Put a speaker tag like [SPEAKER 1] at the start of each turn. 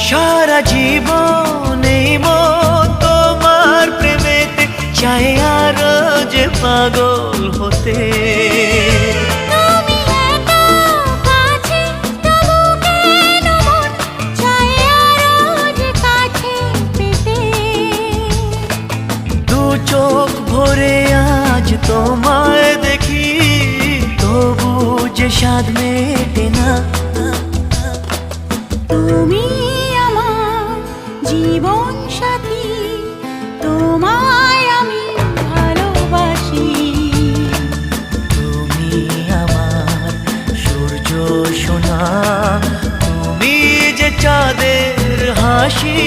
[SPEAKER 1] সারা জীবন এই মন তোমার প্রেমেতে চাই আরো যে পাগল হতে। চোখ ভরে আজ তোমায় দেখি, তবু যে স্বাদ মেটে না।
[SPEAKER 2] তুমি আমার জীবন সাথী, তোমায় আমি ভালোবাসি।
[SPEAKER 1] তুমি আমার সূর্য সোনা, তুমি যে চাঁদের হাসি।